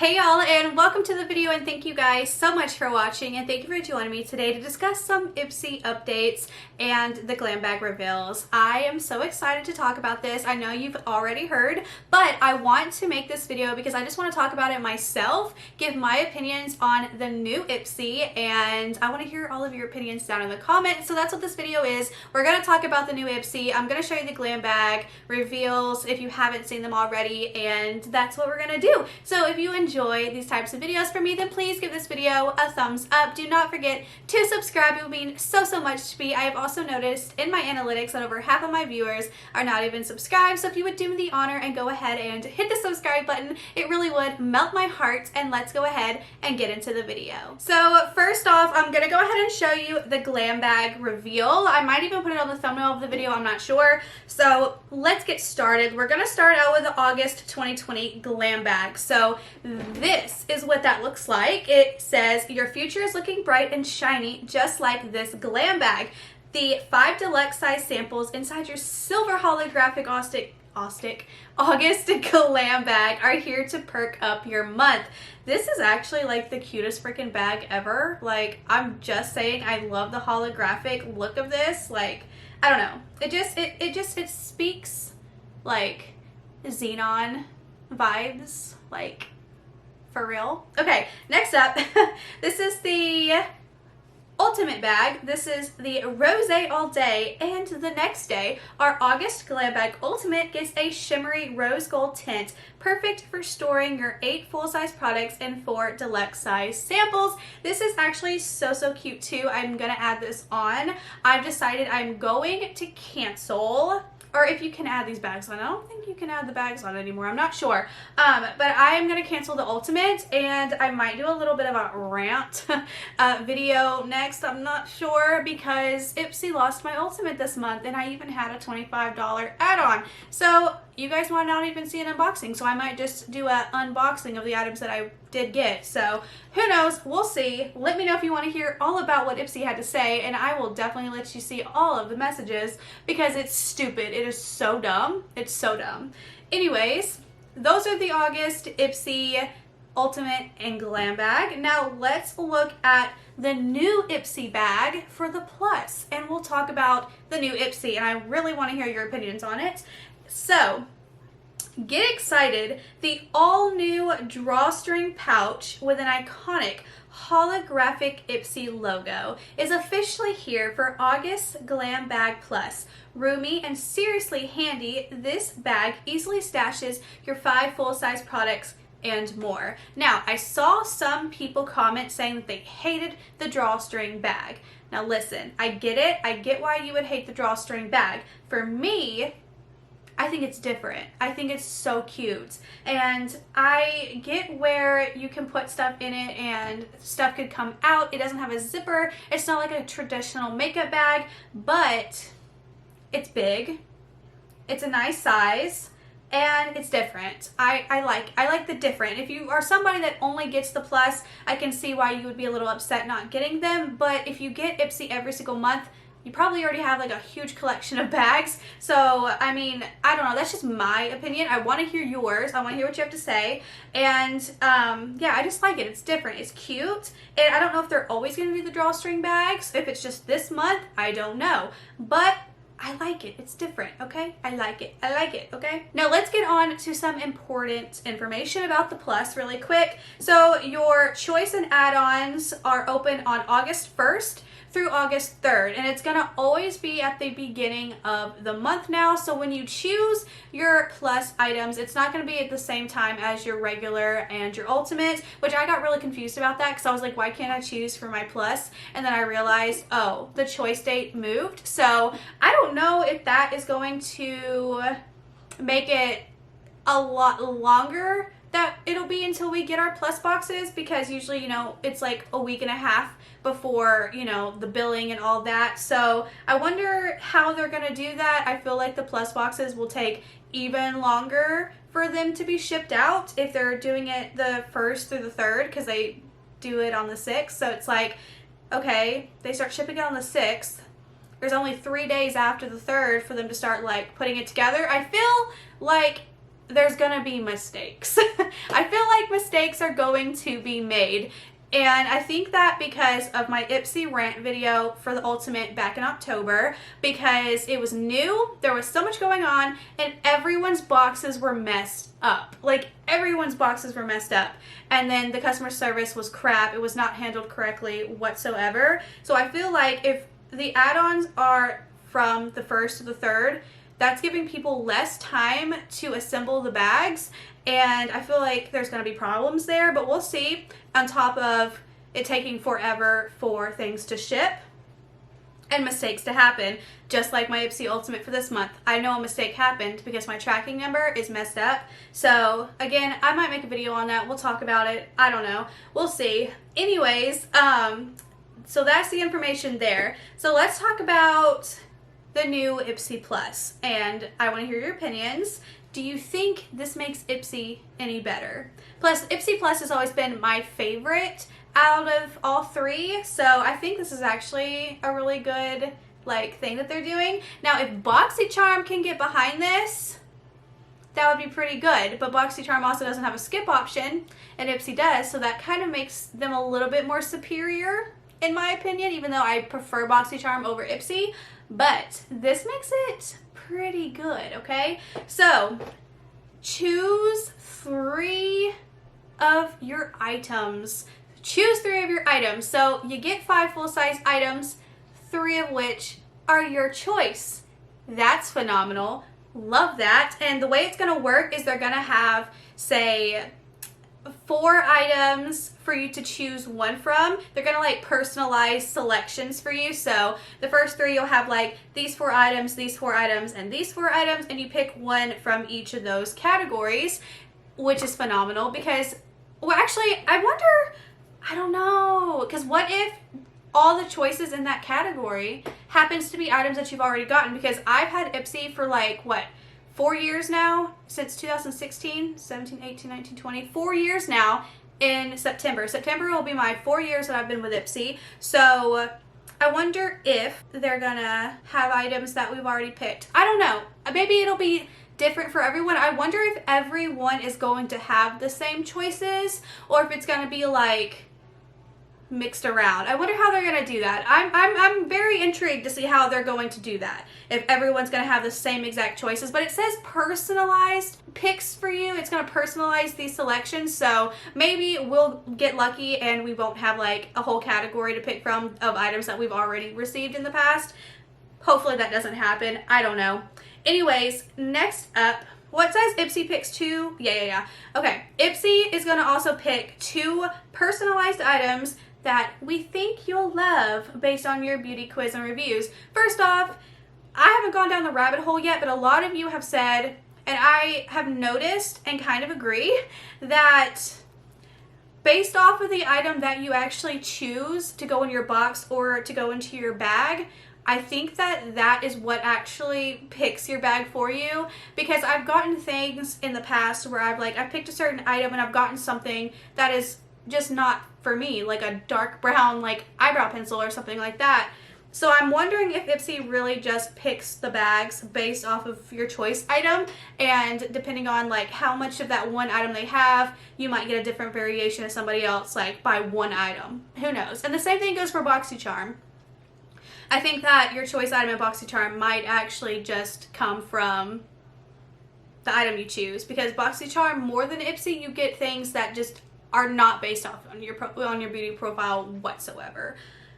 Hey y'all, and welcome to the video, and thank you guys so much for watching, and thank you for joining me today to discuss some Ipsy updates and the Glam Bag reveals. I am so excited to talk about this. I know you've already heard, but I want to make this video because I just want to talk about it myself, give my opinions on the new Ipsy, and I want to hear all of your opinions down in the comments. So that's what this video is. We're going to talk about the new Ipsy. I'm going to show you the Glam Bag reveals if you haven't seen them already, and that's what we're going to do. So if you enjoy these types of videos from me, then please give this video a thumbs up. Do not forget to subscribe. It will mean so much to me. I have also noticed in my analytics that over half of my viewers are not even subscribed, so if you would do me the honor and go ahead and hit the subscribe button, it really would melt my heart. And let's go ahead and get into the video. So first off, I'm gonna go ahead and show you the Glam Bag reveal. I might even put it on the thumbnail of the video, I'm not sure. So let's get started. We're gonna start out with the August 2020 Glam Bag. So this is what that looks like. It says, your future is looking bright and shiny, just like this Glam Bag. The 5 deluxe size samples inside your silver holographic August Glam Bag are here to perk up your month. This is actually like the cutest freaking bag ever. Like, I'm just saying, I love the holographic look of this. Like, I don't know. It speaks like Xenon vibes, like, for real. Okay, next up, this is the Ultimate Bag. This is the Rose All Day, and the next day, our August Glam Bag Ultimate gets a shimmery rose gold tint, perfect for storing your 8 full-size products and 4 deluxe size samples. This is actually so cute too. I'm gonna add this on. I've decided I'm going to cancel, or if you can add these bags on. I don't think you can add the bags on anymore. I'm not sure. But I am going to cancel the Ultimate, and I might do a little bit of a rant video next. I'm not sure, because Ipsy lost my Ultimate this month, and I even had a $25 add-on. So you guys might not even see an unboxing, so I might just do an unboxing of the items that I did get. So who knows? We'll see. Let me know if you want to hear all about what Ipsy had to say, and I will definitely let you see all of the messages, because it's stupid. It is so dumb. It's so dumb. Anyways, those are the August Ipsy Ultimate and Glam Bag. Now let's look at the new Ipsy bag for the Plus, and we'll talk about the new Ipsy, and I really want to hear your opinions on it. So get excited. The all-new Drawstring Pouch with an iconic holographic Ipsy logo is officially here for August Glam Bag Plus. Roomy and seriously handy, this bag easily stashes your 5 full-size products and more. Now, I saw some people comment saying that they hated the drawstring bag. Now listen, I get it. I get why you would hate the drawstring bag. For me, I think it's different. I think it's so cute. And I get where you can put stuff in it and stuff could come out. It doesn't have a zipper. It's not like a traditional makeup bag, but it's big. It's a nice size. And it's different. I like the different. If you are somebody that only gets the Plus, I can see why you would be a little upset not getting them. But if you get Ipsy every single month, you probably already have like a huge collection of bags. So, I mean, I don't know. That's just my opinion. I want to hear yours. I want to hear what you have to say. And yeah, I just like it. It's different. It's cute. And I don't know if they're always going to do the drawstring bags. If it's just this month, I don't know. But I like it. It's different, okay? I like it. I like it, okay? Now let's get on to some important information about the Plus really quick. So your choice and add-ons are open on August 1st through August 3rd, and it's gonna always be at the beginning of the month now. So when you choose your Plus items, it's not gonna be at the same time as your regular and your Ultimate, which I got really confused about that, because I was like, why can't I choose for my Plus? And then I realized, oh, the choice date moved. So I don't know if that is going to make it a lot longer that it'll be until we get our Plus boxes, because usually, you know, it's like a week and a half before, you know, the billing and all that. So I wonder how they're gonna do that. I feel like the Plus boxes will take even longer for them to be shipped out if they're doing it the 1st through the 3rd, because they do it on the 6th. So it's like, okay, they start shipping it on the 6th. There's only 3 days after the 3rd for them to start like putting it together. I feel like there's gonna be mistakes. I feel like mistakes are going to be made. And I think that because of my Ipsy rant video for the Ultimate back in October, because it was new, there was so much going on, and everyone's boxes were messed up. Like, everyone's boxes were messed up. And then the customer service was crap. It was not handled correctly whatsoever. So I feel like if the add-ons are from the 1st to the 3rd, that's giving people less time to assemble the bags, and I feel like there's going to be problems there, but we'll see, on top of it taking forever for things to ship and mistakes to happen, just like my Ipsy Ultimate for this month. I know a mistake happened because my tracking number is messed up, so again, I might make a video on that. We'll talk about it. I don't know. We'll see. Anyways, so that's the information there. So let's talk about the new Ipsy Plus, and I want to hear your opinions. Do you think this makes Ipsy any better? Plus, Ipsy Plus has always been my favorite out of all 3, so I think this is actually a really good thing that they're doing. Now, if Boxycharm can get behind this, that would be pretty good, but Boxycharm also doesn't have a skip option, and Ipsy does, so that kind of makes them a little bit more superior, in my opinion, even though I prefer Boxycharm over Ipsy. But this makes it pretty good, okay? So, choose 3 of your items. Choose 3 of your items. So, you get 5 full-size items, 3 of which are your choice. That's phenomenal. Love that. And the way it's going to work is they're going to have, say, 4 items for you to choose one from. They're gonna personalize selections for you. So the first 3 you'll have these 4 items, these 4 items, and these 4 items, and you pick one from each of those categories, which is phenomenal because, well, actually, I wonder, I don't know, because what if all the choices in that category happens to be items that you've already gotten? Because I've had Ipsy for 4 years now, since 2016, 17, 18, 19, 20, 4 years now in September. September will be my 4 years that I've been with Ipsy. So I wonder if they're gonna have items that we've already picked. I don't know. Maybe it'll be different for everyone. I wonder if everyone is going to have the same choices, or if it's gonna be mixed around. I wonder how they're going to do that. I'm very intrigued to see how they're going to do that. If everyone's going to have the same exact choices. But it says personalized picks for you. It's going to personalize these selections. So maybe we'll get lucky and we won't have a whole category to pick from of items that we've already received in the past. Hopefully that doesn't happen. I don't know. Anyways, next up, what size Ipsy picks 2? Yeah. Okay, Ipsy is going to also pick 2 personalized items that we think you'll love based on your beauty quiz and reviews. First off, I haven't gone down the rabbit hole yet, but a lot of you have said, and I have noticed and kind of agree, that based off of the item that you actually choose to go in your box or to go into your bag, I think that that is what actually picks your bag for you, because I've gotten things in the past where I've picked a certain item and I've gotten something that is just not for me, like a dark brown eyebrow pencil or something like that. So I'm wondering if Ipsy really just picks the bags based off of your choice item, and depending on how much of that one item they have, you might get a different variation of somebody else by one item. Who knows? And the same thing goes for Boxycharm. I think that your choice item in Boxycharm might actually just come from the item you choose, because Boxycharm, more than Ipsy, you get things that just are not based off on your beauty profile whatsoever.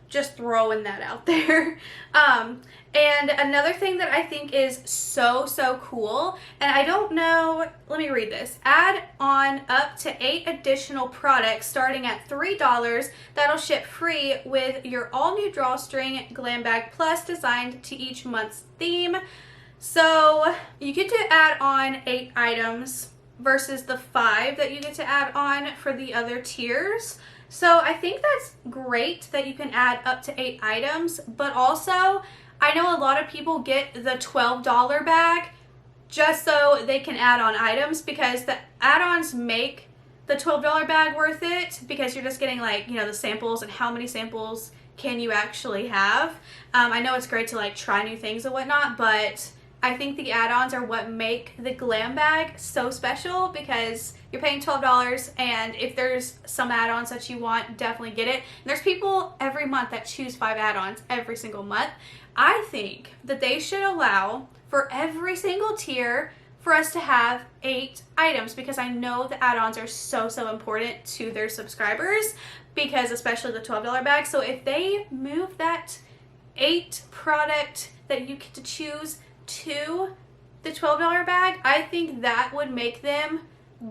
Just throwing that out there. And another thing that I think is so cool, and I don't know, let me read this. Add on up to 8 additional products starting at $3 that'll ship free with your all-new Drawstring Glam Bag Plus, designed to each month's theme. So you get to add on 8 items versus the 5 that you get to add on for the other tiers. So I think that's great that you can add up to 8 items, but also I know a lot of people get the $12 bag just so they can add on items, because the add-ons make the $12 bag worth it, because you're just getting the samples, and how many samples can you actually have. I know it's great to try new things and whatnot, but I think the add-ons are what make the Glam Bag so special, because you're paying $12, and if there's some add-ons that you want, definitely get it. And there's people every month that choose 5 add-ons every single month. I think that they should allow for every single tier for us to have 8 items, because I know the add-ons are so important to their subscribers, because especially the $12 bag. So if they move that 8 product that you get to choose to the $12 bag, I think that would make them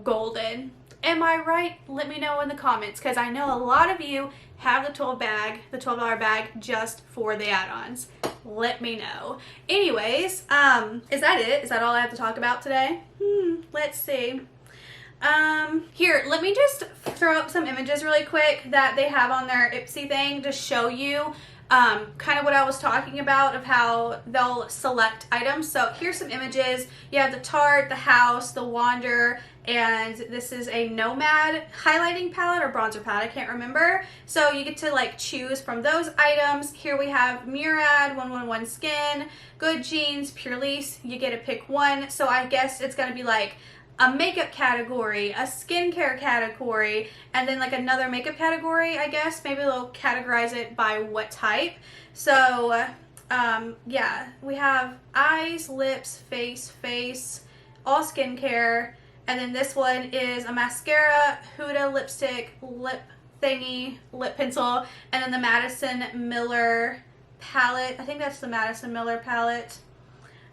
golden. Am I right? Let me know in the comments, because I know a lot of you have the $12 bag just for the add-ons. Let me know. Anyways, is that it? Is that all I have to talk about today? Let's see. Here, let me just throw up some images really quick that they have on their Ipsy thing to show you kind of what I was talking about, of how they'll select items. So here's some images. You have the Tarte, the House, the Wander, and this is a Nomad highlighting palette or bronzer palette, I can't remember. So you get to like choose from those items. Here we have Murad, 111 Skin, Good Jeans, Pure Lease. You get to pick one. So I guess it's gonna be like a makeup category, a skincare category, and then like another makeup category, I guess. Maybe they'll categorize it by what type. So yeah, we have eyes, lips, face, all skincare. And then this one is a mascara, Huda lipstick, lip thingy, lip pencil, and then the Madison Miller palette. I think that's the Madison Miller palette.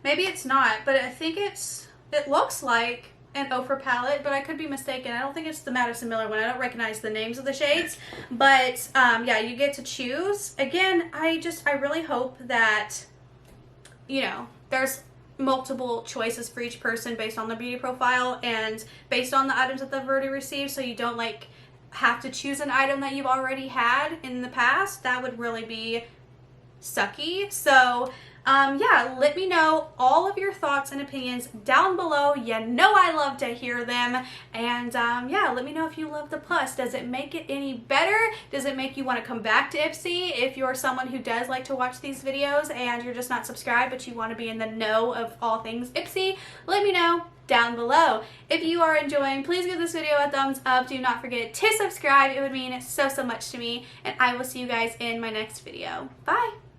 Maybe it's not, but I think it looks like an Ofra palette, but I could be mistaken. I don't think it's the Madison Miller one. I don't recognize the names of the shades, but yeah, you get to choose. Again, I really hope that, you know, there's multiple choices for each person based on their beauty profile and based on the items that they've already received, so you don't like have to choose an item that you've already had in the past. That would really be sucky. So yeah, let me know all of your thoughts and opinions down below. You know I love to hear them. And yeah, let me know if you love the plus. Does it make it any better? Does it make you want to come back to Ipsy? If you're someone who does like to watch these videos and you're just not subscribed but you want to be in the know of all things Ipsy, let me know down below. If you are enjoying, please give this video a thumbs up. Do not forget to subscribe. It would mean so much to me. And I will see you guys in my next video. Bye!